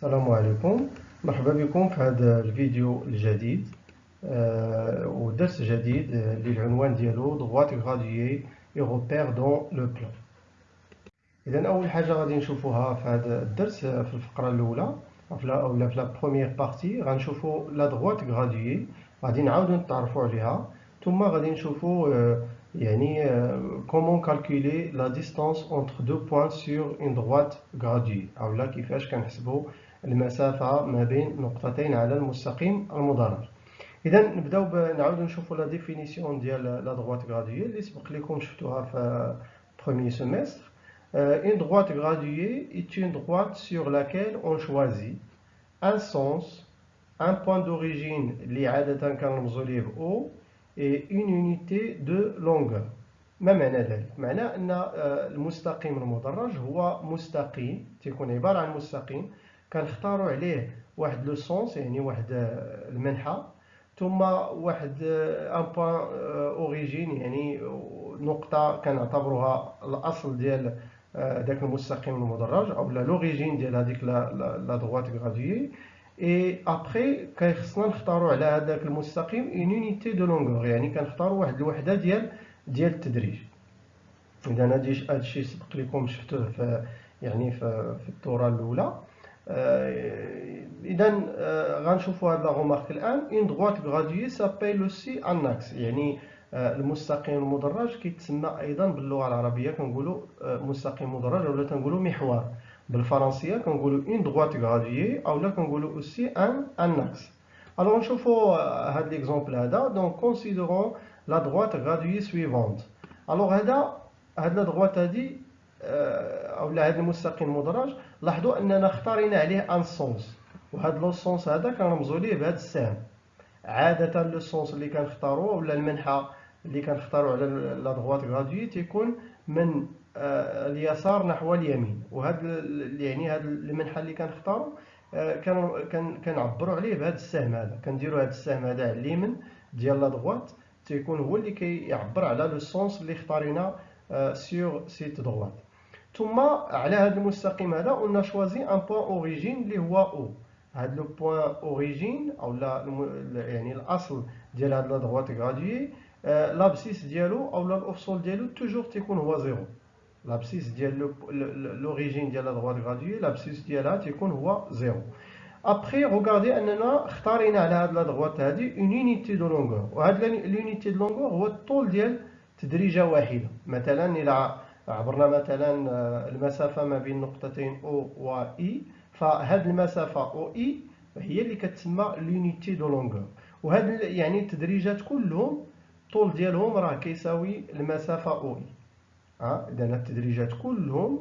السلام عليكم. مرحبا بكم في هذا الفيديو الجديد ودرس جديد اللي العنوان ديالو droite graduée et repères dans le plan. إذا أول حاجة غادي نشوفوها في هذا الدرس في الفقرة الأولى أو في لا بروميير بارتي غنشوفو لا droite graduée، غادي نعاودو نتعرفو عليها، ثم غادي نشوفو يعني comment calculer la distance entre deux points sur une droite graduée، أولا كيفاش كنحسبو المسافة ما بين نقطتين على المستقيم المدرج. إذا نبداو نعاودو نشوفو لا ديفينيسيون ديال لا droite graduée اللي سبق لكم شفتوها في premier semestre. Une droite graduée est une droite sur laquelle on choisit un sens, un point d'origine اللي عادة كنرمزو ليه O et une unité de longueur. ما معنى ذلك؟ معناه أن المستقيم المدرج هو مستقيم، تيكون عبارة عن مستقيم كنختاروا عليه واحد لو سونس، يعني واحد المنحى، ثم واحد ان بوين اوريجين، يعني نقطة كنعتبروها الأصل ديال داك المستقيم المدرج او لوريجين ديال هذيك لا droite graduée. اي ابري كيخصنا نختاروا على هذاك المستقيم اون يونيتي دو لونغور، يعني كنختاروا واحد الوحده ديال التدريج. اذا هذا الشيء سبق لكم شفتوه في الدوره الاولى. اذا غنشوفوا هذا لا غومارك الان. اون droite graduée s'appelle aussi un axe، يعني المستقيم المدرج كيتسمى ايضا باللغه العربيه كنقولوا مستقيم مدرج، ولا تنقولوا محور بالفرنسيه كنقولوا اون droite graduée، اولا كنقولوا aussi un axe. الوغ نشوفوا هذا ليكزامبل هذا. دونك كونسيدرون لا droite graduée suivante. الوغ هاد لا droite هادي اولا هذا المستقيم المدرج، لاحظوا اننا اختارينا عليه ان سونس، وهذا لو سونس هذا كنرمزوا ليه بهذا السهم. عاده لو سونس اللي كنختاروه ولا المنحى اللي كنختاروا على لا droite graduée تيكون من اليسار نحو اليمين، وهذا يعني هذا المنحى اللي كنختاروا كنعبروا عليه بهذا السهم هذا، كنديروا هذا السهم هذا على اليمين ديال لا droite، تيكون هو اللي كيعبر على لو سونس اللي اختارينا سور سيت droite. ثم على هذا المستقيم هذا on a choisi un point origine اللي هو O. هذا لو بوين اوريجين او يعني الاصل ديال هذا لا droite graduée، لابسيس ديالو او الافصول ديالو توجور تيكون هو زيرو. لابسيس ديال لوريجين ديال لا droite graduée لابسيس ديالها تيكون هو زيرو. ابخي روغاردي اننا اختارينا على هذا لا droite هذه اون يونيتي دو لونغور، وهذا لونيتي دو لونغور هو الطول ديال تدريجه واحده. مثلا الى عبرنا مثلا المسافه ما بين نقطتين او و اي، فهاد المسافه او اي هي اللي كتسمى لونيتي دو لونغور، وهاد يعني التدريجات كلهم الطول ديالهم راه كيساوي المسافه او اي. اذا التدريجات كلهم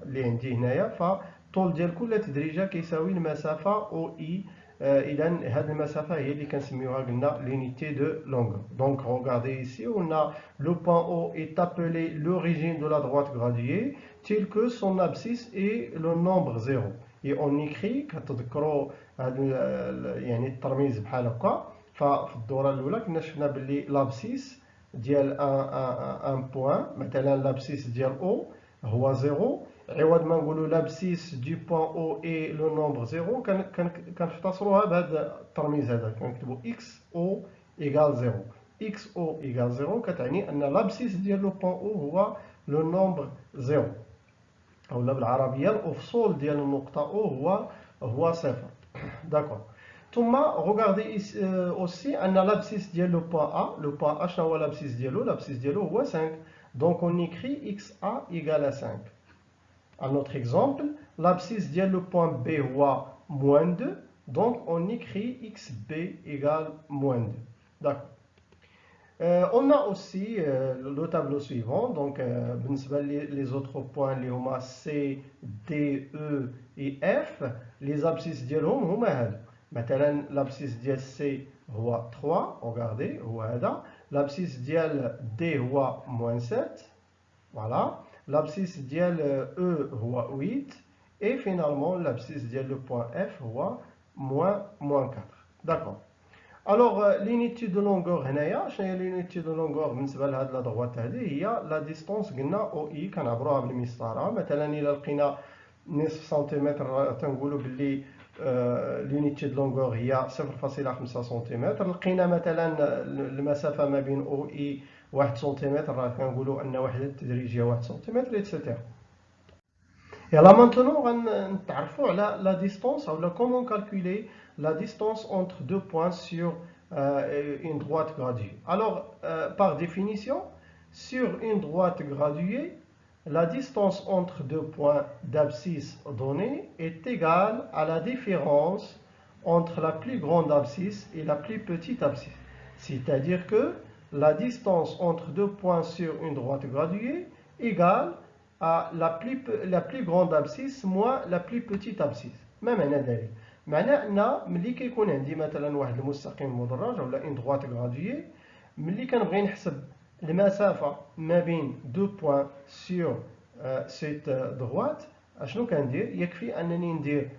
اللي عندي هنايا، فالطول ديال كل تدريجه كيساوي المسافه او اي. اذا هذه المسافه هي اللي كنسميوها قلنا لونيتي دو لونغور. دونك regardez ici on a le point O est appelé l'origine de la droite graduée tel que son abscisse est le nombre 0. et on écrit كتذكروا يعني الترميز بحال هكا. ففي الدوره الاولى كنا شفنا باللي لابسيس ديال ان بوين، مثلا لابسيس ديال او هو 0، عوض ما نقولوا لابسيس دو بوين او اي لو نومبر 0 كنختصروها بهذا الترميز هذا، كنكتبوا اكس او ايغال 0. اكس او ايغال 0 كتعني ان لابسيس ديال لو بوين او هو لو نومبر 0، اولا بالعربيه الافصول ديال النقطه او هو 0. داكور. ثم regardez aussi ان l'abscisse ديال لو بوين A. لو بوين A شنو هو l'abscisse ديالو؟ l'abscisse ديالو هو 5. donc on écrit xa égale à 5. un autre exemple, l'abscisse ديال لو بوين B هو moins 2، donc on écrit xb égale moins 2. d'accord. On a aussi le tableau suivant. donc بالنسبه les autres points اللي هما C D E et F، les abscisses ديالهم هما هادو. مثلا l'abscisse ديال C هو 3، regardez هو هذا. l'abscisse ديال D هو moins 7، voilà. l'abscisse ديال E هو 8، et finalement l'abscisse ديال le point F هو moins 4. d'accord. الوغ لونيتي دو لونغور هنايا، شنو هي لونيتي دو لونغور بالنسبه لهاد لا droite هذه؟ هي لا ديستونس قلنا او اي كنعبروها بالمسطره. مثلا الى لقينا نصف سنتيمتر تنقولوا باللي l'unité de longueur هي 0.5 سنتيمتر. لقينا مثلا المسافة ما بين او اي 1 سنتيمتر، راه كنقولوا ان وحدة التدريجية 1 سنتيمتر ايتترا. Et là maintenant, on va la distance, ou comment calculer la distance entre deux points sur une droite graduée. Alors, par définition, sur une droite graduée, la distance entre deux points d'abscisse donnés est égale à la différence entre la plus grande abscisse et la plus petite abscisse. C'est-à-dire que la distance entre deux points sur une droite graduée égale à la plus grande abscisse moins la plus petite abscisse. ما معنى ذلك؟ معناه ان ملي كيكون عندي مثلا واحد المستقيم مدرج ولا ان droite graduée، ملي كنبغي نحسب المسافه ما بين دو بوين سور سيت droite، اشنو كندير؟ يكفي انني ندير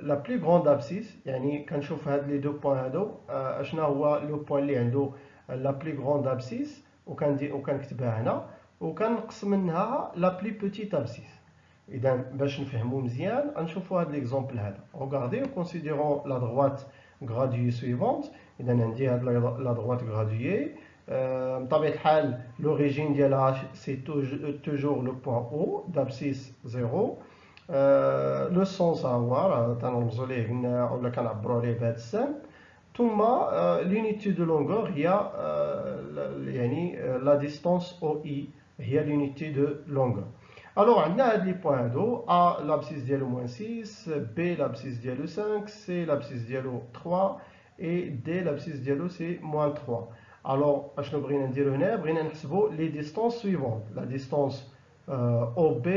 لا بلو غروند ابسيس، يعني كنشوف هاد لي دو بوين هادو اشنا هو لو بوين اللي عنده لا بلو غروند ابسيس وكنكتبها هنا، وكنقص منها لا بلو بوتيت ابسيس. اذا باش نفهمو مزيان غنشوفوا هاد ليكزومبل هذا. Regardez, considérons la droite graduée suivante. اذا عندي هاد لا droite graduée، بطبيعة الحال l'origine ديالها c'est toujours le point O d'abscisse 0. لو سونس ها هو تنرمزو ليه قلنا ولا كنعبرو عليه بهاد السهم. ثم l'unité de longueur هي يعني la distance OI هي l'unité de longueur. Alors عندنا هاد لي بوين هادو، A l'abscisse ديالو moins 6، B l'abscisse ديالو 5، C l'abscisse ديالو 3 et D l'abscisse ديالو c'est moins 3. Alors اشنو بغينا نديرو هنا؟ بغينا نحسبو les distances suivantes. La distance OB،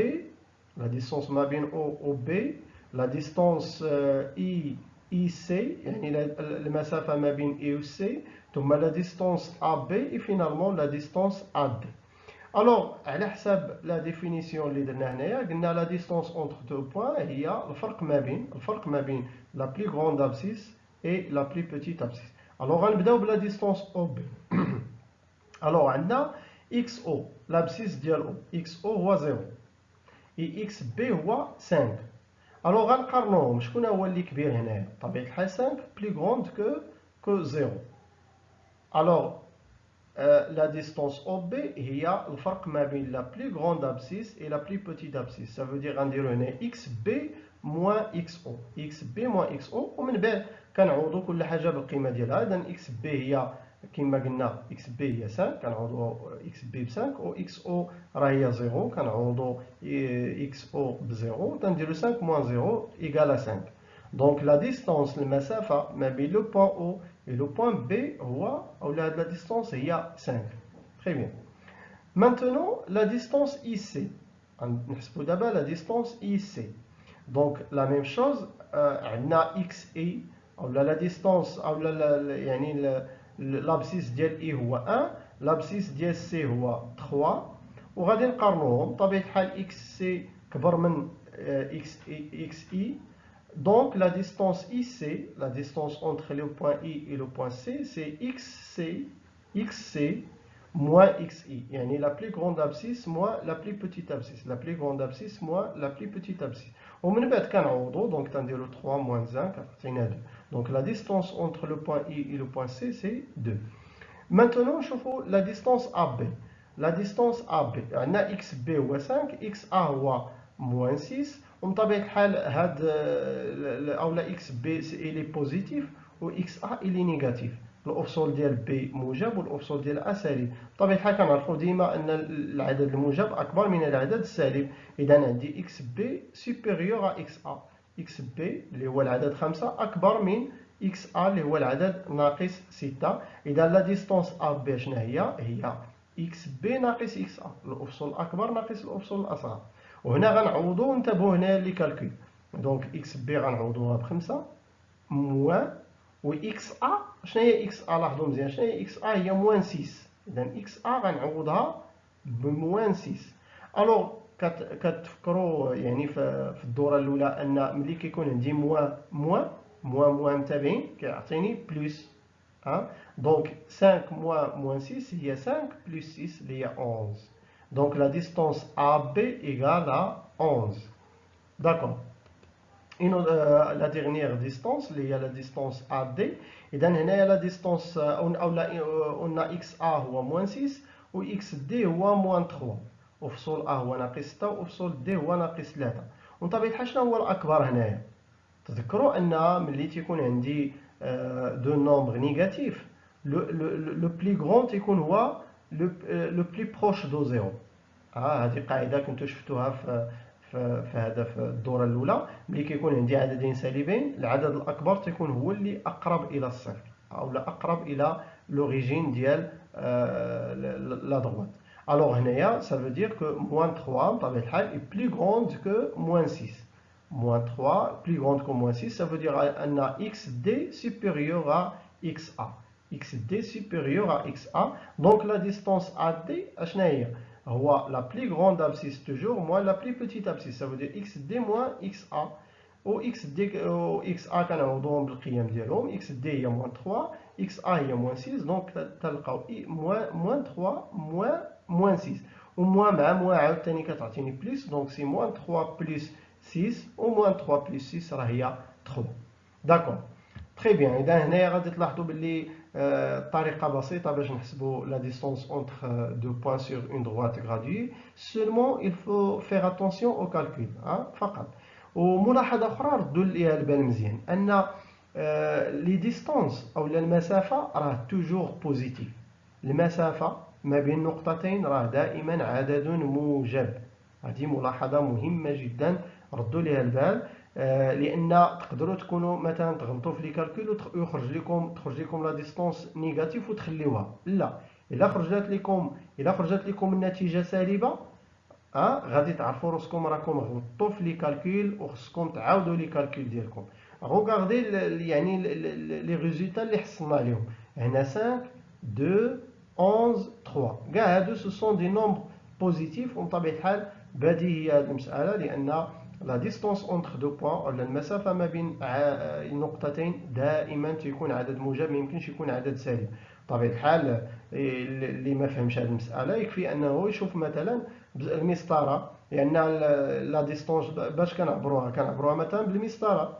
la distance ما بين O و B، la distance IC يعني المسافة ما بين I و C، ثم la distance AB et finalement la distance AD. Alors على حساب la définition اللي درنا هنايا قلنا la distance entre deux points هي الفرق ما بين la plus grande abscisse et la plus petite abscisse. Alors غنبداو بلا distance OB. Alors عندنا XO l'abscisse ديال O، XO هو 0 et XB هو 5. Alors غنقارنوهم، شكون هو اللي كبير هنايا؟ بطبيعة الحال 5 plus grande que 0. Alors la distance OB هي الفرق ما بين la plus grande abscisse et la plus petite abscisse. Ça veut dire غنديرو هنا XB moins XO، XB moins XO، ومن بعد كنعوضو كل حاجة بالقيمة ديالها. إذا XB هي كما قلنا XB هي 5، كنعوضو XB ب 5، و XO راه هي 0، كنعوضو XO ب 0، تنديرو 5 moins 0 égale à 5. Donc la distance المسافة ما بين le point O et le point B هو أو la distance هي 5. Très bien. Maintenant la distance IC. نحسبو دابا la distance IC. Donc la même chose، عندنا XI أو la distance أو يعني l'abscisse ديال I هو 1، l'abscisse ديال C هو 3، وغادي نقارنوهم. بطبيعة الحال XC كبر من XI. Donc la distance IC, la distance entre le point I et le point C, c'est XC moins XI. يعني la plus grande abscisse moins la plus petite abscisse. La plus grande abscisse moins la plus petite abscisse. ومن بعد كنعوضو، donc تنديرو 3 moins 1 كتعطينا 2. Donc la distance entre le point I et le point C, c'est 2. Maintenant نشوفو la distance AB. La distance AB عندنا XB هو 5، XA هو moins 6. وبطبيعة الحال هاد أولا إكس بي إلي بوزيتيف و إكس أ إلي نيجاتيف. الأفصول ديال بي موجب والأفصول ديال أ سالب. بطبيعة الحال كنعرفو ديما أن العدد الموجب أكبر من العدد السالب. إذا عندي إكس بي سوبيريور أ إكس أ. إكس بي اللي هو العدد 5 أكبر من إكس أ اللي هو العدد ناقص 6. إذا لا ديستونس أ بي شنو هي؟ هي إكس بي ناقص إكس أ، الأفصول الأكبر ناقص الأفصول الأصغر. وهنا غنعوضو، انتبهوا هنا لي كالكول. دونك اكس بي غنعوضوها بخمسة موان، و اكس ا شنو هي اكس ا؟ لاحظوا مزيان شنو هي اكس ا؟ هي موان 6. اذا اكس ا غنعوضها بموان 6. الوغ كتفكروا يعني في الدوره الاولى ان ملي كيكون عندي موان متابعين كيعطيني بلس. دونك 5 موان 6 هي 5 بلس 6 اللي هي 11. Donc la distance AB égale à 11. D'accord. la dernière distance, il y a la distance AD. Et dans la distance, on a XA هو moins 6 و XD هو moins 3. وفصول A هو ناقص 6 وفصول D هو ناقص 3. وطبيعة الحال شنو هو الأكبر هنايا؟ تذكروا أن ملي تيكون عندي دو نومبر نيجاتيف لو بلي غرون تيكون هو لو بلي بروش دو زيرو. هذه قاعدة كنتو شفتوها في الدورة الأولى. ملي كيكون عندي عددين سالبين العدد الأكبر تيكون هو اللي أقرب إلى الصفر أو أقرب إلى لوريجين ديال لا دروات. Alors هنايا ça veut dire que moins 3 بطبيعة الحال est plus grande que moins 6. Moins 3 plus grande que moins 6, ça veut dire أن XD supérieur à XA. XD supérieur à XA. Donc la distance AD أشنا هي؟ هو la plus grande abscisse toujours moins la plus petite abscisse. Ça veut dire XD moins XA. و XD و XA كنعوضوهم بالقيم ديالهم. XD هي moins 3 XA هي moins 6. donc تلقاو moins 3 moins 6 و مع عاوتاني كتعطيني بليس. donc c'est moins 3 plus 6 و moins 3 plus 6 راه هي 3. داكور تري بيان. اذا هنايا غادي تلاحظوا باللي طريقه بسيطه باش نحسبوا la distance entre deux points sur une droite graduée. seulement il faut faire attention au calcul فقط. وملاحظه اخرى ردوا ليها البال مزيان ان لي ديستانس او المسافه راه توجور بوزيتيف. المسافه ما بين نقطتين راه دائما عدد موجب. هذه ملاحظه مهمه جدا ردوا ليها البال. لان تقدروا تكونوا مثلا تغلطوا في لي كالكول ويخرج لكم لا ديستانس نيجاتيف وتخليوها. لا، الا خرجت لكم النتيجه سالبه غادي تعرفوا راسكم راكم غلطتوا في لي كالكول وخصكم تعاودوا لي كالكول ديالكم. غوغاردي يعني لي ريزولتا اللي حصلنا عليهم هنا 5 2 11 3 كاع هادو سو سون دي نومبر بوزيتيف. وبطبيعه الحال بديهيه هذه المساله لان لا ديستانس اونتر دو بوين ولا المسافه ما بين النقطتين دائما تيكون عدد موجب، ما يمكنش يكون عدد سالب. بطبيعه الحال اللي ما فهمش هذه المساله يكفي انه يشوف مثلا المسطره، لان لا ديستانس باش كنعبروها مثلا بالمسطره.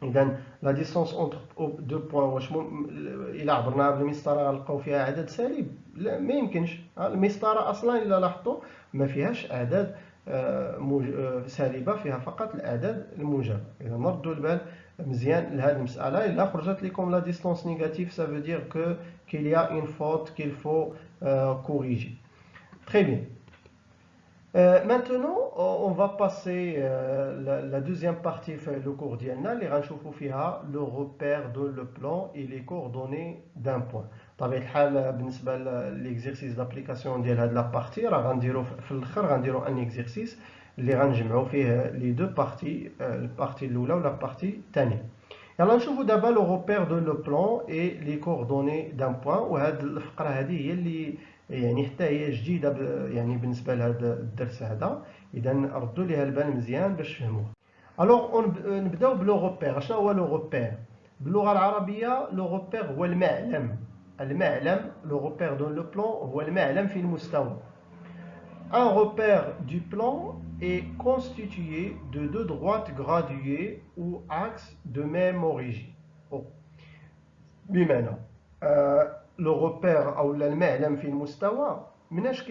اذا لا ديستانس اونتر دو بوين واش الا عبرناها بالمسطره غنلقاو فيها عدد سالب؟ لا، ما يمكنش. المسطره اصلا الا لاحظتوا ما فيهاش اعداد سالبه، فيها فقط الاعداد الموجبه. اذا نردوا البال مزيان لهذه المساله. الا خرجت لكم لا ديستانس نيجاتيف ça veut dire que qu'il y a une faute qu'il faut corriger. Très bien. Maintenant on va passer la deuxième partie le cours ديالنا اللي غنشوفوا فيها le repère de le plan et les coordonnées d'un point. بطبيعه الحال بالنسبه لليكزيرسيس دابليكاسيون ديال هاد لا بارتي راه غنديروا في الاخر غنديروا ان اكزيرسيس اللي غنجمعوا فيه لي دو بارتي، البارتي الاولى ولا البارتي الثانيه. يلا نشوفوا دابا لو روبير دو لو بلان اي لي كوردوني دان بوين. وهاد الفقره هذه هي اللي يعني حتى هي جديده يعني بالنسبه لهذا الدرس هذا. اذا ردوا ليها البال مزيان باش تفهموها. الوغ نبداو بلو روبير. شنو هو لو روبير باللغه العربيه؟ لو روبير هو المعلم. لو روبير دون لو بلان هو المعلم في المستوى. Un repère du plan est constitué de deux droites graduées ou axes de même origine. بمعنى لو روبير او المعلم في المستوى مناش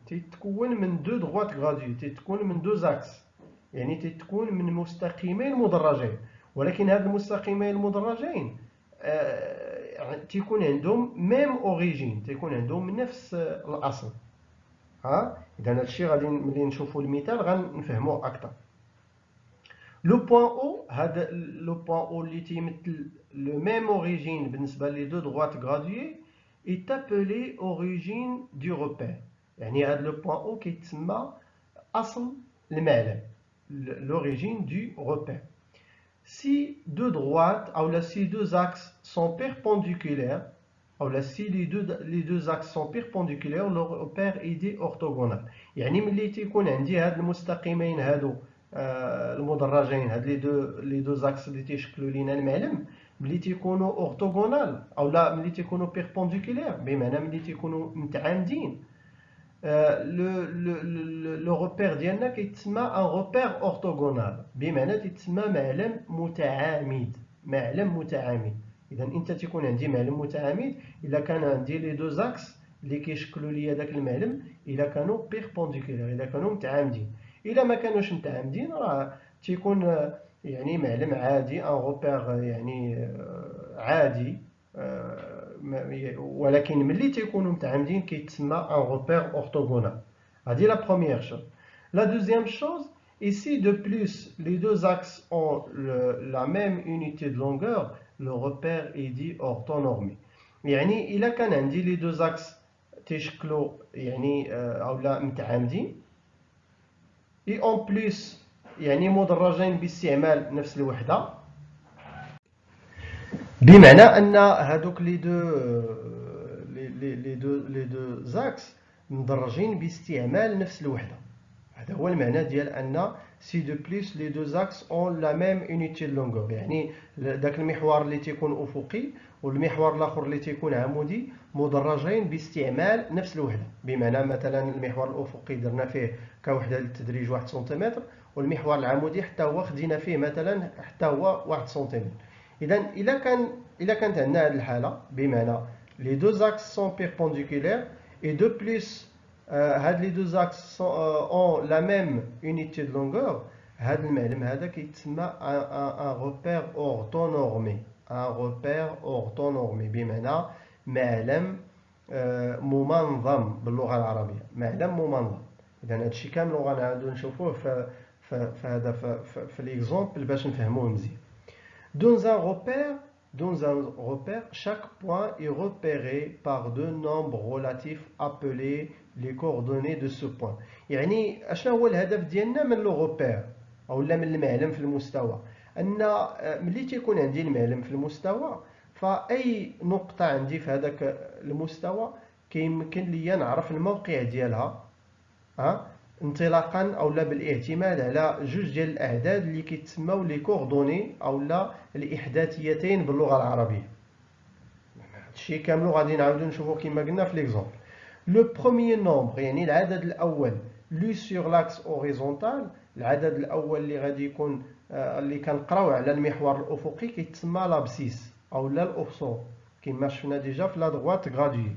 تيتكون من دو دغوات غراديو، تيتكون من دو زاكس، يعني تيتكون من مستقيمين مدرجين. ولكن هاد المستقيمين المدرجين تيكون عندهم ميم اوريجين، تيكون عندهم نفس الاصل. اذا هادشي غادي ملي نشوفوا المثال غنفهموه اكثر. لو بوين او، هذا لو بوين او اللي تيمثل لو ميم اوريجين بالنسبه لي دو دغوات غراديي est appelé origine du repère. يعني هذا لو بوين او كيتسمى اصل المعلم، l'origine du repère. Si deux droites ou là, si deux axes sont perpendiculaires, ou là, si les deux axes sont perpendiculaires, le repère est dit orthogonal. يعني ملي تيكون عندي هاد المستقيمين هادو المدرجين، هاد لي دو زاكس اللي تيشكلوا لينا المعلم، ملي تيكونوا اورتوغونال او لا ملي تيكونوا بيربونديكولير، بمعنى ملي تيكونوا متعامدين، لو روبير ديالنا كيتسمى ان روبير اورتوغونال، بمعنى تيتسمى معلم متعامد. معلم متعامد. اذا انت تيكون عندي معلم متعامد الا كان عندي لي دو زاكس اللي كيشكلوا لي داك المعلم الا كانوا بيربونديكولار، الا كانوا متعامدين. الا ما كانوش متعامدين راه تيكون يعني معلم عادي، ان روبير يعني عادي. ولكن ملي تيكونوا متعامدين كيتسمى ان روبير اورتوغونال. هذه لا بروميير شوز. La deuxième chose, ici de plus, les deux axes ont la même unité de longueur, le repère est dit orthonormé. يعني إلا كان عندي les deux axes تيشكلوا يعني أولا متعامدين et en plus يعني مدرجين باستعمال نفس الوحدة، بمعنى ان هذوك لي دو زاكس مدرجين باستعمال نفس الوحده. هذا هو المعنى ديال ان سي دو بليس لي دو زاكس اون لا ميم اونيتي دو لونغور. يعني داك المحور اللي تيكون افقي والمحور الاخر اللي تيكون عمودي مدرجين باستعمال نفس الوحده. بمعنى مثلا المحور الافقي درنا فيه كوحده للتدريج 1 سنتيمتر، والمحور العمودي حتى هو خدينا فيه مثلا حتى هو 1 سنتيمتر. إذا إلا كانت عندنا هذه الحالة بمعنى les deux axes sont perpendiculaires et de plus هاد les deux axes ont la même unité de longueur، هذا المعلم هذا كيتسمى un repère orthonormé. un repère orthonormé بمعنى معلم ممنظم باللغة العربية، معلم ممنظم. إذا هذا الشيء كامل غنعاودو نشوفوه في هذا في ليكزومبل باش نفهموه مزيان. Dans un repère, chaque point est repéré par deux nombres relatifs appelés les coordonnées de ce point. يعني اشنا هو الهدف ديالنا من لو روبير او لا من المعلم في المستوى؟ ان ملي تيكون عندي المعلم في المستوى فاي نقطة عندي في هذاك المستوى كيمكن ليا نعرف الموقع ديالها انطلاقا او لا بالاعتماد على جوج ديال الاعداد اللي كيتسموا لي كوردوني او لا الاحداثيتين باللغه العربيه. هادشي كامل غادي نعاودو نشوفو كما قلنا في ليكزومبل. لو بروميير نومبر يعني العدد الاول لو سور لاكس اوريزونتال، العدد الاول اللي غادي يكون اللي كنقراو على المحور الافقي كيتسمى لابسيس او لا الاوبسون كما شفنا ديجا في لا دغوات غراديي.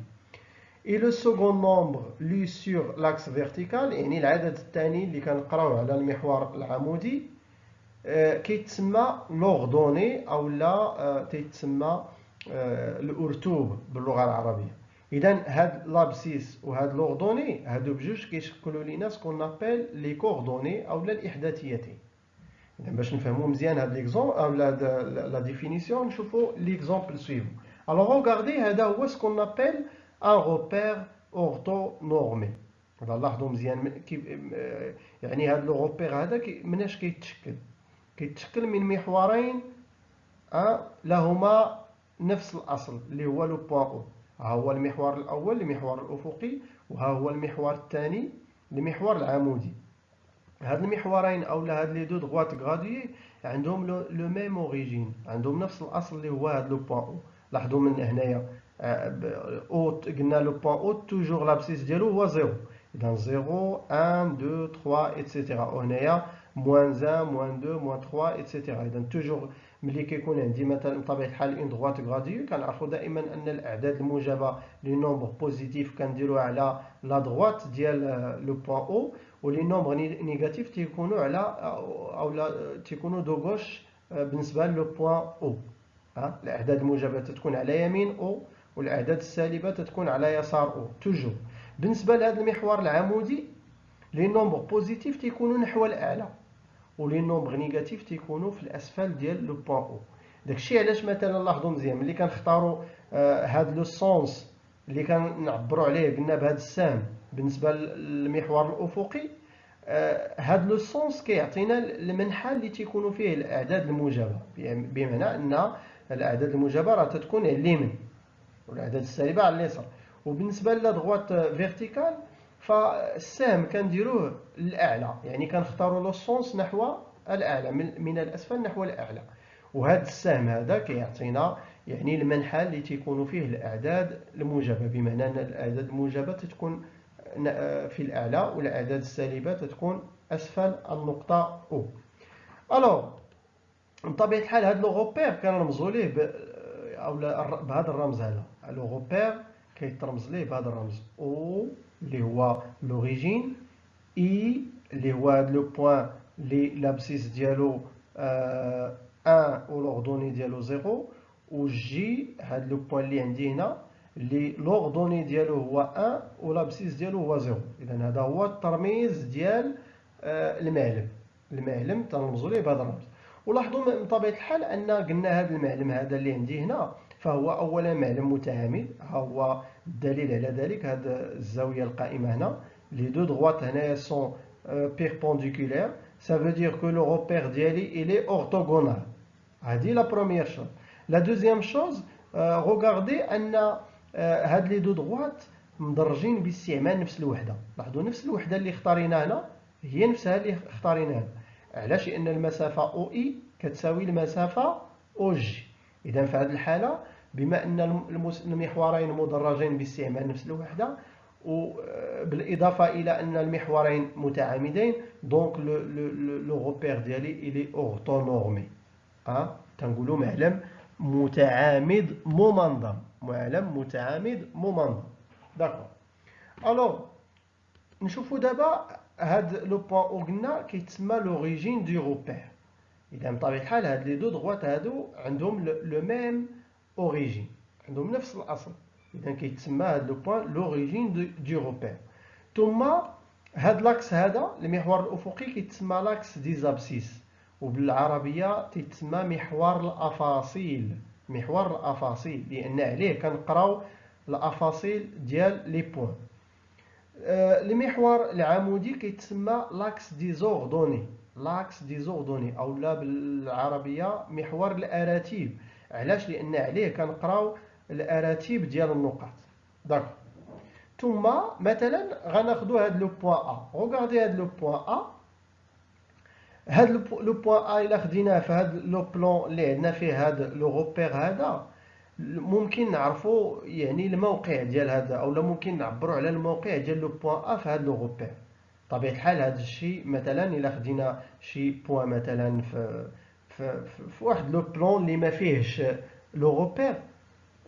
Et le second nombre lu sur l'axe vertical يعني العدد الثاني اللي كنقراو على المحور العمودي كيتسمى لوردوني او لا تيتسمى الارتوب باللغه العربيه. اذا هاد لابسيس وهاد لوردوني هادو بجوج كيشكلوا لينا سكون نابيل لي كوردوني او لا الاحداثيتين. اذا باش نفهموا مزيان هاد ليكزومبل او لا ديفينيسيون نشوفوا ليكزومبل سويفو. الوغ روغاردي هذا هو سكون نابيل ان روبير اورتونورمي. هذا لاحظوا مزيان يعني هذا لو روبير هذا مناش كيتشكل من محورين لهما نفس الاصل اللي هو لو بوين او. ها هو المحور الاول المحور الافقي، وها هو المحور الثاني المحور العمودي. هاد المحورين او هاد لي دو دغوات غراديي عندهم لو ميم اوريجين، عندهم نفس الاصل اللي هو هاد لو بوين او. لاحظوا من هنايا او قلنا لو بوين او توجور لابسيس ديالو هو 0. اذا 0 1 2 3 ايتترا. وهنايا موان 1 موان 2 موان 3 ايتترا. اذا توجور ملي كيكون عندي مثلا بطبيعه الحال اون دغوات غراديي كنعرفوا دائما ان الاعداد الموجبه لي نومبر بوزيتيف كنديروها على لا دغوات ديال لو بوين او، ولي نومبر نيجاتيف تيكونوا على او لا تيكونوا دو غوش بالنسبه لو بوين او. الاعداد الموجبه تتكون على يمين او والاعداد السالبه تتكون على يسار او توجور. بالنسبه لهذا المحور العمودي لي نومبر بوزيتيف تيكونوا نحو الاعلى ولي نومبر نيجاتيف تيكونوا في الاسفل ديال لو بوين او. داكشي علاش مثلا لاحظوا مزيان ملي كنختاروا هاد لو سونس اللي كنعبروا عليه قلنا بهذا السهم بالنسبه للمحور الافقي، هاد لو سونس كيعطينا المنحى اللي تيكونوا فيه الاعداد الموجبه، بمعنى ان الاعداد الموجبه راه تتكون على اليمين والاعداد السالبه على اليسار. وبالنسبه لا دغوات فيرتيكال فالسهم كنديروه للاعلى، يعني كنختاروا لو سونس نحو الاعلى من الاسفل نحو الاعلى. وهذا السهم هذا كيعطينا يعني المنحى اللي تيكونوا فيه الاعداد الموجبه، بمعنى ان الاعداد الموجبه تتكون في الأعلى، والأعداد السالبة تتكون أسفل النقطة أو. ألوغ بطبيعة الحال هاد لو غوبير كنرمزو ليه بهذا الرمز هذا. لو غوبير كيترمز ليه بهذا الرمز او اللي هو لوريجين، اي اللي هو هاد لو بوين اللي لابسيس ديالو 1 ولوردوني ديالو 0، و جي هاد لو بوين اللي عندي هنا اللي لوردوني ديالو هو 1 ولابسيس ديالو هو 0. اذا هذا هو الترميز ديال المعلم تنرمزو ليه بهذا الرمز. ولاحظوا من طبيعة الحال أن قلنا هذا المعلم هذا اللي عندي هنا فهو أولا معلم متعامد. ها هو الدليل على ذلك، هذه الزاوية القائمة هنا لي دو droites هنايا سون بيربونديكولير، ça veut dire que le repère ديالي il est orthogonal. هذه لا بروميير شوز. لا دوزيام شوز غوغاردي أن هاد لي دو droites مدرجين باستعمال نفس الوحدة. لاحظوا نفس الوحدة اللي اختاريناها هنا هي نفسها اللي اختاريناها. علاش؟ لأن المسافة أو إي كتساوي المسافة أو جي. إذا في هذه الحالة بما أن المحورين مدرجين باستعمال نفس الوحدة، وبالإضافة إلى أن المحورين متعامدين، دونك لو غوبير ديالي إلي أورتونورمي. تنقولوا معلم متعامد ممنظم. معلم متعامد ممنظم. داكور. ألوغ نشوفوا دابا هاد لو بوين او قلنا كيتسمى لوريجين دو روبير. اذا بطبيعه الحال هاد لي دو دغوات هادو عندهم لو ميم اوريجين، عندهم نفس الاصل. اذا كيتسمى هاد لو بوين لوريجين دو روبير. ثم هاد لاكس هذا المحور الافقي كيتسمى لاكس دي زابسيس، وبالعربيه تيتسمى محور الافاصيل. محور الافاصيل لان عليه كنقراو الافاصيل ديال لي بوين. المحور العمودي كيتسمى لاكس ديزوردوني. لاكس ديزوردوني اولا بالعربيه محور الاراتيب. علاش؟ لان عليه كنقراو الاراتيب ديال النقاط. داكوغ. ثم مثلا غناخذوا هاد لو بوين ا. روغاردي هاد لو بوين ا. هاد لو بوين ا الا خديناه في هاد لو بلون اللي عندنا فيه هاد لو غوبير هذا، ممكن نعرفوا يعني الموقع ديال هذا، اولا ممكن نعبروا على الموقع ديال لو بوين ا في هذا لو غوبير. بطبيعه الحال هذا الشيء مثلا الا خدينا شي بوين مثلا في واحد لو بلون اللي ما فيهش لو غوبير،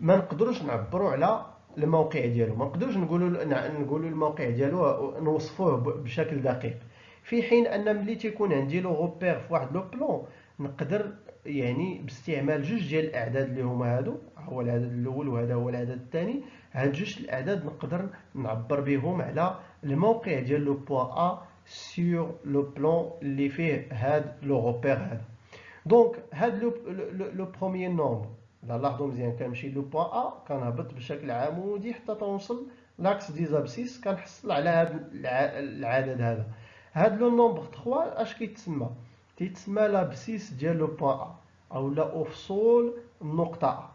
ما نقدروش نعبروا على الموقع ديالو، ما نقدروش نقولوا الموقع ديالو نوصفوه بشكل دقيق. في حين ان ملي تيكون عندي لو غوبير في واحد لو بلون نقدر يعني باستعمال جوج ديال الاعداد اللي هما هادو، هو العدد الاول وهذا هو العدد الثاني، هاد جوج الاعداد نقدر نعبر بهم على الموقع ديال لو بوين ا سور لو بلون اللي فيه هاد لو غوبير هذا. دونك هاد لو بروميير نومبر الا لاحظوا مزيان كنمشي لو بوين ا كنهبط بشكل عمودي حتى توصل لاكس دي زابسيس، كنحصل على هاد العدد هذا. هاد لو نومبر 3 اش كيتسمى؟ تيتسمى لابسيس ديال لو بوين ا اولا افصول النقطه ا.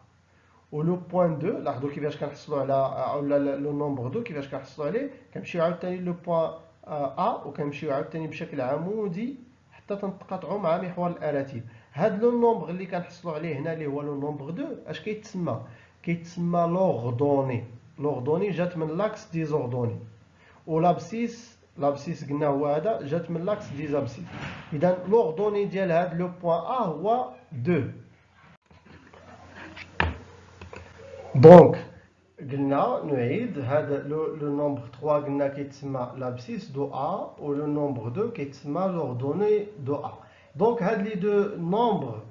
ولو بوين 2 لاحظوا كيفاش كنحصلوا على اولا لو نومبر 2 كيفاش كنحصلوا عليه، كنمشيو عاوتاني لو بوين ا وكنمشيو عاوتاني بشكل عمودي حتى تنتقاطعوا مع محور الاراتيب. هاد لو نومبر اللي كنحصلوا عليه هنا اللي هو لو نومبر 2 اش كيتسمى؟ كيتسمى لوغدوني. لوغدوني جات من لاكس ديزوردوني، ولابسيس قلنا هو هذا جات من لاكس دي زابسيس. اذا لوغدوني ديال هاد لو بوين ا هو 2. دونك قلنا نعيد هذا لو نومبر 3 قلنا كيتسمى لابسيس دو ا، ولو نومبر 2 كيتسمى لوردوني دو ا. دونك هاد لي دو نومبر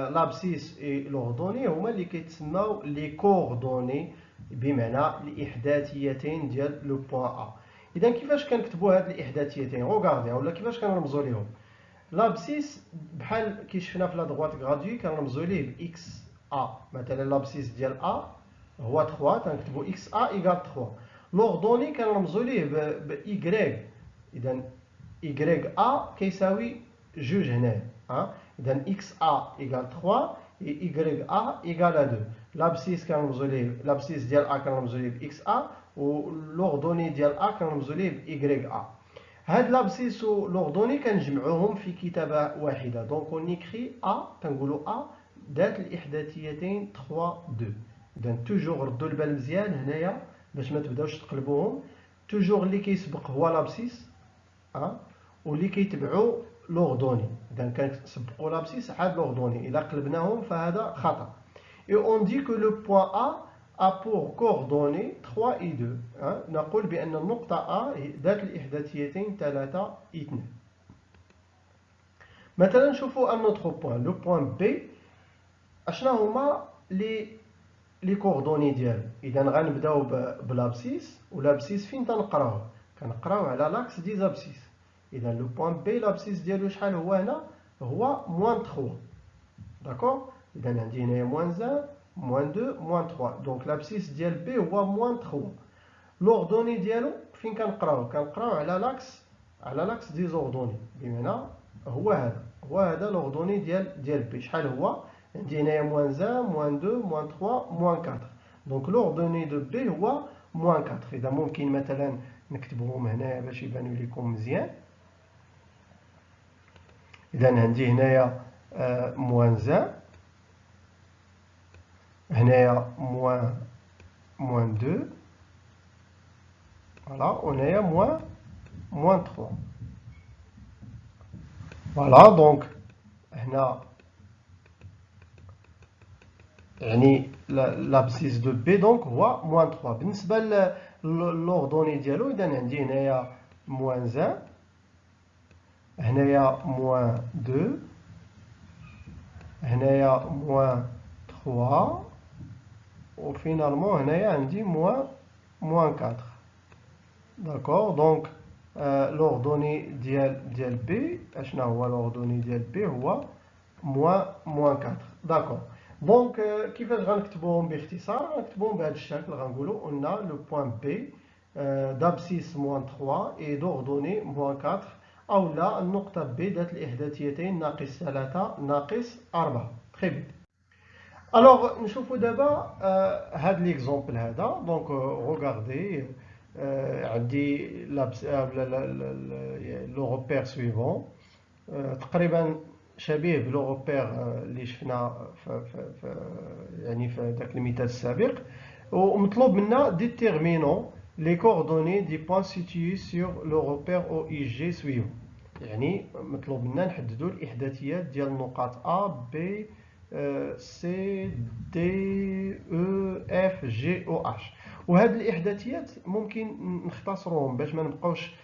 لابسيس اي لوردوني هما اللي كيتسماو لي كوردوني، بمعنى الاحداثيتين ديال لو بوين ا. اذا كيفاش كنكتبوا هاد الاحداثيتين؟ روغاردي ولا كيفاش كنرمزوا ليهم؟ لابسيس بحال كي شفنا في لا دغوات غراديي كنرمزوا ليه باكس ا. مثلا لابسيس ديال ا هو 3 تنكتبوا اكس ا ايكال 3. لوردوني كنرمزوا ليه ب اي. اذا اي ا كيساوي جوج هنا. اذا اكس ا ايكال 3 اي ا ايكال 2. لابسيس كنرمزوا ليه لابسيس ديال ا كنرمزوا ليه باكس ا، ولوردوني ديال ا كنرمزوا ليه باي ا. هاد لابسيس و لوردوني كنجمعوهم في كتابه واحده. دونك اون ايكري ا، كنقولوا ا ذات الاحداثيتين 3 2. اذا توجور ردوا البال مزيان هنايا باش ما تبداوش تقلبوهم. توجور اللي كيسبق هو لابسيس واللي كيتبعو لوردوني. اذا كنسبقوا لابسيس عاد لوردوني، اذا قلبناهم فهذا خطا. et on dit que le point A pour coordonnées 3 et 2. نقول بان النقطه A ذات الاحداثيتين 3 et 2. مثلا نشوفوا ان autre point le point B. اشنا هما لي كوردوني ديالو. اذا غنبداو بلابسيس، ولابسيس فين تنقراوه؟ كنقراوه على لاكس دي زابسيس. اذا لو بوين بي لابسيس ديالو شحال هو هنا؟ هو موان 3. داكور. اذا عندي هنايا موان 1 موان 2 موان 3. دونك لابسيس ديال بي هو موان 3. لوردوني ديالو فين كنقراوه؟ كنقراوه على لاكس دي زوردوني، بمعنى هو هذا لوردوني ديال بي. شحال هو؟ عندي هنايا موان 1 موان 2 موان 3 موان 4. دونك لوردوني دو بي هو موان 4. اذا ممكن مثلا نكتبهم هنايا باش يبانوا لكم مزيان. اذا عندي هنايا موان 1، هنايا موان 2، فوالا، وهنايا موان 3. فوالا. دونك هنا يعني لابسيس دو بي دونك هو موان 3. بالنسبه للوردوني ديالو، اذا عندي هنايا موان 1، هنايا موان 2، هنايا موان 3، وفينالمون هنايا عندي موان 4. داكور. دونك لوردوني ديال بي، اشنا هو لوردوني ديال بي؟ هو موان 4. داكور. دونك كيفاش غنكتبوهم باختصار؟ غنكتبوهم بهذا الشكل. غنقولوا قلنا لو بوين بي دابسيس موان 3 اي دوردوني موان 4، او لا النقطه بي ذات الاحداثيتين ناقص 3 ناقص 4. تري بيان. الوغ نشوفوا دابا هاد ليكزومبل هذا. دونك روغاردي، عندي لو روبير سويفون تقريبا شبيه بلو روبير اللي شفنا يعني في داك المثال السابق، ومطلوب منا ديتيرمينون لي كوردوني دي بوين سيتيي سور لو روبير او اي جي سويفون. يعني مطلوب منا نحددوا الاحداثيات ديال النقاط A B C D E F G O H. وهاد الاحداثيات ممكن نختصروهم باش ما نبقاوش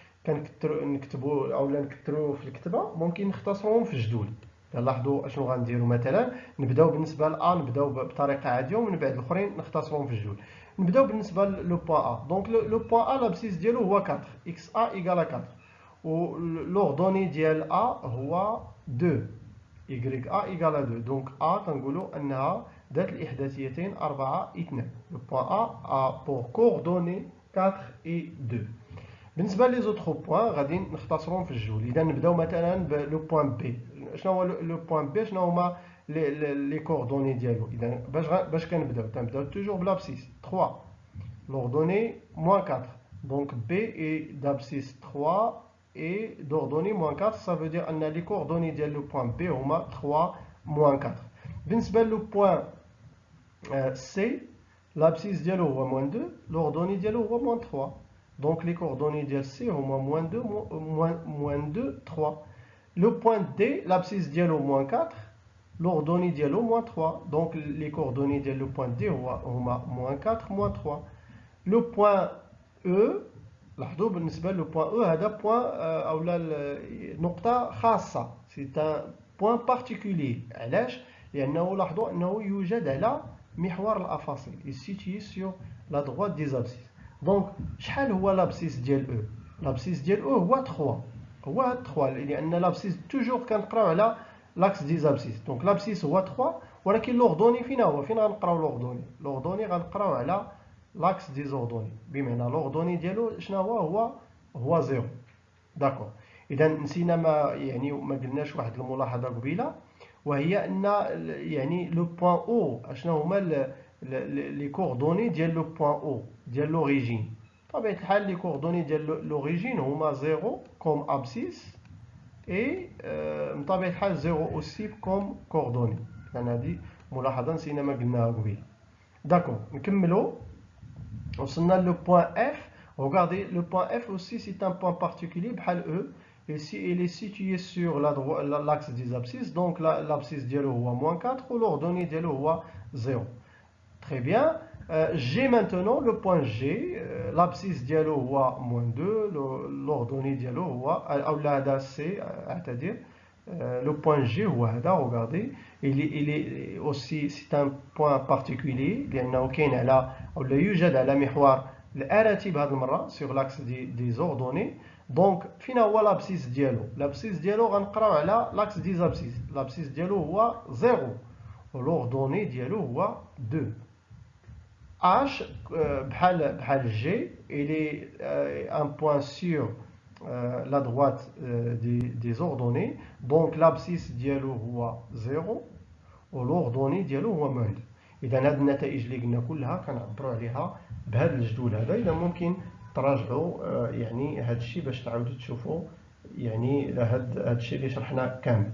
نكتبوا او نكثروا في الكتابه. ممكن نختصروهم في جدول. لاحظوا اشنو غنديروا. مثلا نبداو بالنسبه لأ نبداو بطريقه عاديه، ومن بعد الاخرين نختصروهم في الجدول. نبداو بالنسبه لو بوين A. دونك لو بوين A لابسيس ديالو هو 4، اكس A ايكال 4، ولوردوني ديال A هو 2، y A ايكال 2. دونك A كنقولوا انها ذات الاحداثيتين 4 و 2. لو بوين A بور كوردوني 4 و 2. بالنسبه لي زوطخ بوين غادي نختصرهم في الجدول. اذا نبداو مثلا بلو بوين بي. شنو هو لو بوين بي؟ شنو هما لي كوردوني ديالو؟ اذا باش كنبداو توجور بلابسيس 3 لوردوني موان 4. دونك بي اي دابسيس 3 اي دوردوني موان 4. ça veut dire ان لي كوردوني ديال لو بوين بي هما 3 موان 4. بالنسبه لو بوين سي لابسيس ديالو هو موان 2، لوردوني ديالو هو موان 3. Donc les coordonnées de C هما moins 2 3. Le point D l'abscisse ديالو moins 4، l'ordonnée ديالو moins 3. Donc les coordonnées ديال le point D هما moins 4 moins 3. Le point E لاحظوا بالنسبه لو point E هذا point اولا نقطه خاصه. c'est un point particulier. علاش؟ لانه لاحظوا انه يوجد على محور الافاصيل. il se situe sur la droite des abscisses. دونك شحال هو لابسيس ديال او؟ لابسيس ديال او هو 3. هو 3 لان لابسيس توجور كنقراو على لاكس دي زابسيس. دونك لابسيس هو 3، ولكن لوردوني فين هو؟ فين غنقراو لوردوني؟ لوردوني غنقراو على لاكس دي زوردوني، بمعنى لوردوني ديالو شنو هو 0. داكور. اذا نسينا ما قلناش واحد الملاحظه قبيله، وهي ان يعني لو بوين او اشنو هما لي كوردوني ديال لو بوين او ديال لوريجين. بطبيعه الحال لي كوردوني ديال لوريجين هما 0 كوم ابسيس اي بطبيعه الحال 0 اوسي كوم كوردوني. يعني هذه ملاحظه نسينا ما قلناها قبيله. داكور. نكملوا. وصلنا لو بوين اف. Regardez, le point F aussi, c'est un point particulier, بحال E. Et si il est situé sur l'axe des abscisses, donc l'abscisse ديالو هو moins 4 ou l'ordonnée ديالو هو 0. Très bien. G maintenant, le point G, l'abscisse ديالو هو moins 2, l'ordonnée ديالو هو, أو لا هذا C, c'est-à-dire, le point G هو هذا, regardez, il est aussi, c'est un point particulier, لأنه كاين على, أو لا يوجد على محور الآلتي بهذه المرة, sur l'axe des ordonnées. Donc, فين هو l'abscisse ديالو؟ l'abscisse ديالو غنقراو على l'axe des abscisses. l'abscisse ديالو هو 0, l'ordonnée ديالو هو 2. H, بحال G, il est un point sur la droite des ordonnées. Donc l'abscisse ديالو هو 0 والordonnée ديالو هو moins 2. إذا هاد النتائج اللي قلنا كلها كنعبروا عليها بهذا الجدول هذا. إذا ممكن تراجعوا يعني هاد الشيء باش تعاودوا تشوفوا يعني هاد الشيء اللي شرحنا كامل.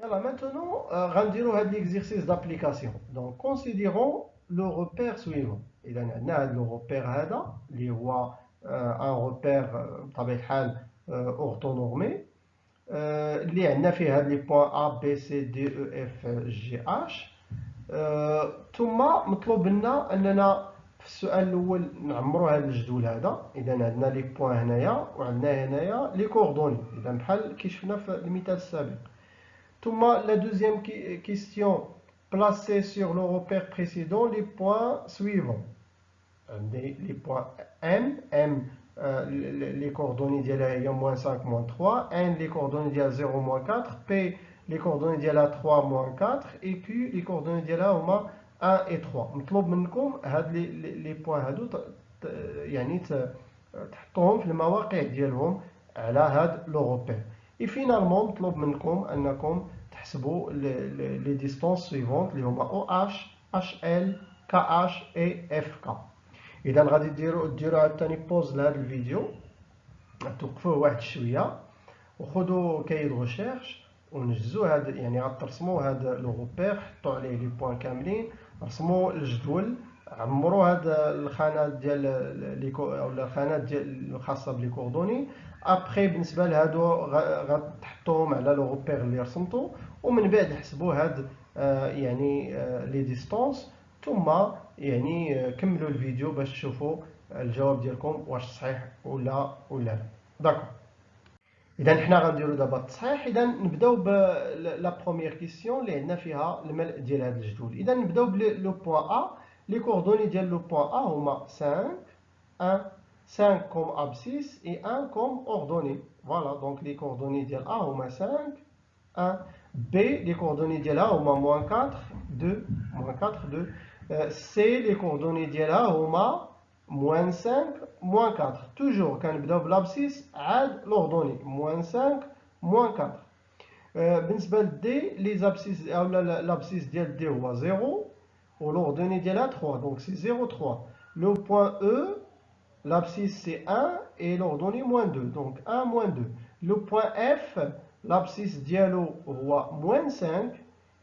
Voilà, maintenant, غنديروا هاد l'exercice d'application. Donc, considérons le repère suivant. إذا عندنا هاد le repère هذا اللي هو un repère بطبيعة الحال orthonormé اللي عندنا فيه هاد les points A, B, C, D, E, F, G, H. ثم مطلوب لنا أننا في السؤال الأول نعمروا هذا الجدول هذا. إذا عندنا لي بوين هنايا وعندنا هنايا لي كوردوني. إذا بحال كي شفنا في المثال السابق. ثم la deuxième question, placer sur le repère précédent les points suivants. Les points M, les coordonnées ديالها هي moins 5, moins 3, N les coordonnées ديالها 0, moins 4, P les coordonnées ديالها 3, moins 4, et Q les coordonnées ديالها هما 1 et 3. مطلوب منكم هاد les points هادو يعني تحطوهم في المواقع ديالهم على هاد لو روبير. Et finalement مطلوب منكم انكم تحسبوا les distances suivantes اللي هما OH, HL, KH et FK. اذا غادي ديروا عاوتاني بوز لهذا الفيديو، توقفوه واحد شويه وخذوا كايد غوشيرش ونجزوا هذا، يعني غترسموا هذا لو روبير، حطوا عليه لي بوين كاملين، رسموا الجدول، عمروا هذا الخانات ديال اولا الخانات ديال الخاصه بلي كوردوني. ابخي بالنسبه لهادو غتحطوهم على لو روبير اللي رسمتو، ومن بعد حسبوا هاد يعني لي ديستونس، ثم يعني كملوا الفيديو باش تشوفوا الجواب ديالكم واش صحيح ولا لا. داكور، اذا حنا غنديروا دابا التصحيح. اذا نبداو ب لا بروميير كيسيون اللي عندنا فيها الملء ديال هذا الجدول. اذا نبداو بلو بوين ا. لي كوردوني ديال لو بوين ا هما 5 1 5 comme abscisse et 1 comme ordonnée. Voilà, donc les coordonnées ديال A هما 5 1. B les coordonnées ديالها هما moins 4 2 moins 4 2. C les coordonnées ديالها هما moins 5 moins 4. toujours كنبداو بالابسيس عاد l'ordonnée moins 5 moins 4. بالنسبه ل D les abscisses اولا l'abscisse ديال D هو 0 والordonnée ديالها 3، donc c'est 0 3. le point E l'abscisse c'est 1 et l'ordonnée moins 2, donc 1 moins 2. Le point F, l'abscisse dialo هو moins 5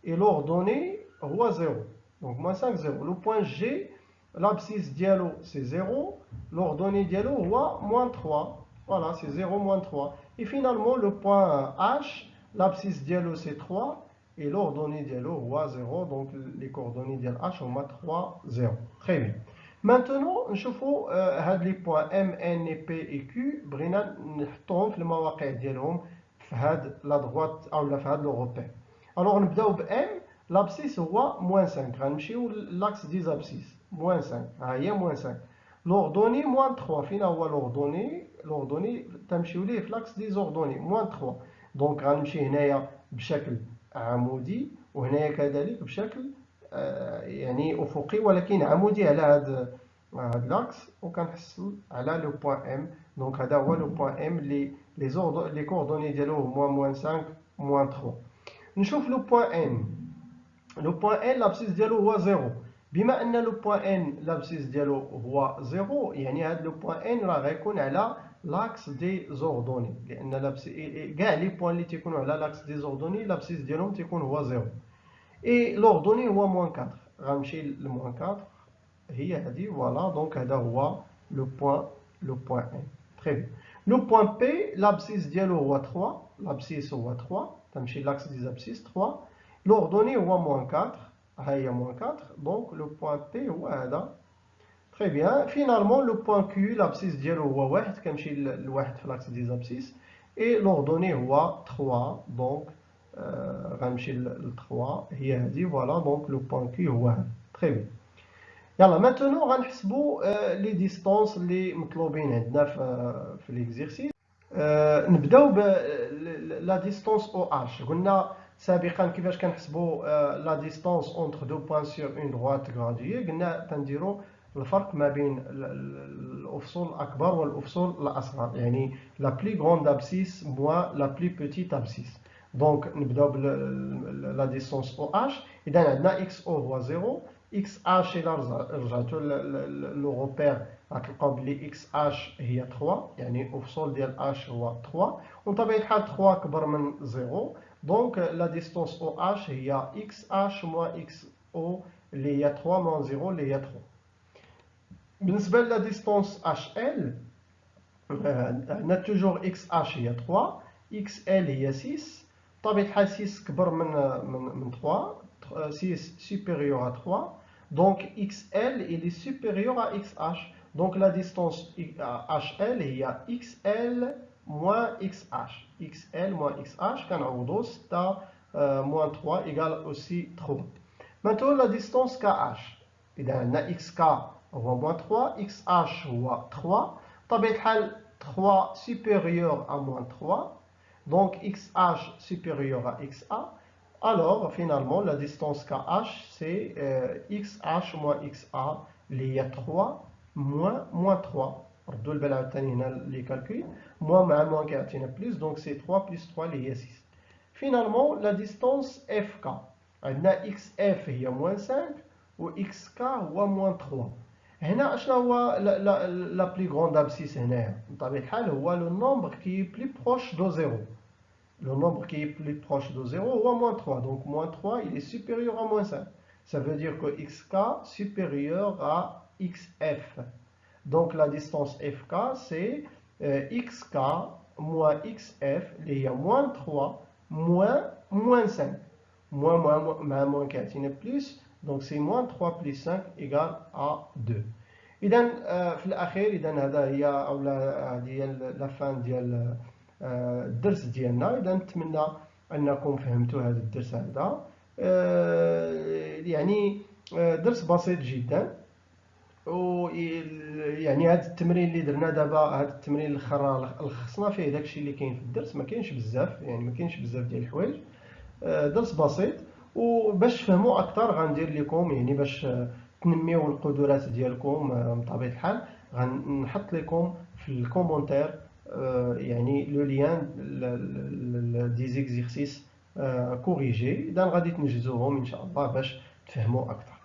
et l'ordonnée هو 0, donc moins 5 0. Le point G, l'abscisse dialo c'est 0, l'ordonnée dialo هو moins 3, voilà, c'est 0 moins 3. Et finalement le point H, l'abscisse dialo c'est 3 et l'ordonnée dialo هو 0, donc les coordonnées dial H هما 3 0. Très bien. Maintenant نشوفوا هاد لي بوين M N et P et Q بغينا نحطوهم في المواقع ديالهم في هاد لا دغوات اولا في هاد لو روبير. الوغ نبداو ب M. لابسيس هو moins 5، غنمشيو لاكس دي زابسيس moins 5، ها هي moins 5. لوردوني moins 3، فين هو لوردوني تمشيو ليه في لاكس دي زوردوني moins 3، دونك غنمشي هنايا بشكل عمودي وهنايا كذلك بشكل يعني افقي ولكن عمودي على هذا لاكس، وكنحصل على لو بوين ام. دونك هذا هو لو بوين ام اللي لي كوردوني ديالو هما moins 5 moins 3. نشوف لو بوين ان. لو بوين ان لابسيس ديالو هو 0. بما ان لو بوين ان لابسيس ديالو هو 0 يعني هذا لو بوين ان راه غيكون على لاكس دي زوردوني، لان كاع لي بوين اللي تيكونوا على لاكس دي زوردوني لابسيس ديالهم تيكون هو 0. اي لوردوني هو moins 4، غنمشي ل moins 4 هي هذه، فوالا. دونك هذا هو le point N. Très bien. Le point P, l'abscisse ديالو هو 3. L'abscisse هو 3. تمشي l'axe des abscisses 3. L'ordonnée هو moins 4. ها هي moins 4. Donc le point P هو هذا. Très bien. Finalement, le point Q, l'abscisse ديالو هو 1. كنمشي لواحد في l'axe des abscisses. Et l'ordonnée هو 3. Donc غنمشي ل 3 هي هذه. Voilà. Donc le point Q هو هذا. Très bien. يلا maintenant غنحسبوا لي ديستونس اللي مطلوبين عندنا في ليكزيرسيس. نبداو ب لا ديستونس او اش. قلنا سابقا كيفاش كنحسبوا لا ديستونس اونتر دو بوين سور اون دروات غراديي. قلنا تنديروا الفرق ما بين الافصول الاكبر والافصول الاصغر، يعني لا بلي غروند ابسيس موا لا بلي بوتيت ابسيس. دونك نبداو لا ديستونس او اش. اذا عندنا اكس او هو 0. اكس اش الى رجعتوا لو روبير غتلقاو بلي اكس اش هي 3، يعني افصول ديال اش هو 3، وبطبيعه الحال 3 كبر من 0. دونك لا ديستونس او اش هي اكس اش موا اكس او اللي هي 3 موان 0 اللي هي 3. بالنسبه لا ديستونس اش ال عندنا توجور اكس اش هي 3، اكس ال هي 6. بطبيعه الحال 6 كبر من 3، 6 supérieur à 3. Donc XL il est supérieur à XH. Donc la distance HL هي XL moins XH. XL moins XH كنعوضو 6 moins 3 égale aussi 3. Maintenant la distance KH. إذا عندنا XK هو moins 3, XH هو 3. بطبيعة الحال 3 supérieur à moins 3. Donc XH supérieur à XA. Alors, finalement, la distance KH, c'est XH moins XA, اللي هي 3 moins 3. ردوا البال عاوتاني هنا لي كالكول. moins مع moins كيعطينا بلس، donc c'est 3 plus 3 اللي هي 6. Finalement, la distance FK. عندنا XF هي moins 5 و XK هو moins 3. هنا اشنا هو لا بلي غروند ابسيس هنايا؟ بطبيعة الحال هو لو نومبر كي بلي بروش دو 0. Le nombre qui est plus proche de 0 ou à moins 3. Donc moins 3, il est supérieur à moins 5. Ça veut dire que xk supérieur à xf. Donc la distance fk, c'est xk moins xf, il y a moins 3, moins 5. Moins qui est plus, donc c'est moins 3 plus 5 égale à 2. إذا في الأخير إذا هذا هي أو هذه لا فان ديال الدرس ديالنا. إذا نتمنى أنكم فهمتوا هذا الدرس هذا. يعني درس بسيط جدا، ويعني هذا التمرين اللي درنا دابا، هذا التمرين الاخر لخصنا فيه داكشي اللي كاين في الدرس. ما كاينش بزاف، يعني ما كاينش بزاف ديال الحوايج. درس بسيط، وباش تفهموا اكثر غندير لكم يعني باش تنميو القدرات ديالكم بطبيعه الحال غنحط لكم في الكومونتير يعني لو ليان دي زيكزيرسيس كوريجي. اذا غادي تنجزوهم ان شاء الله باش تفهموا اكثر.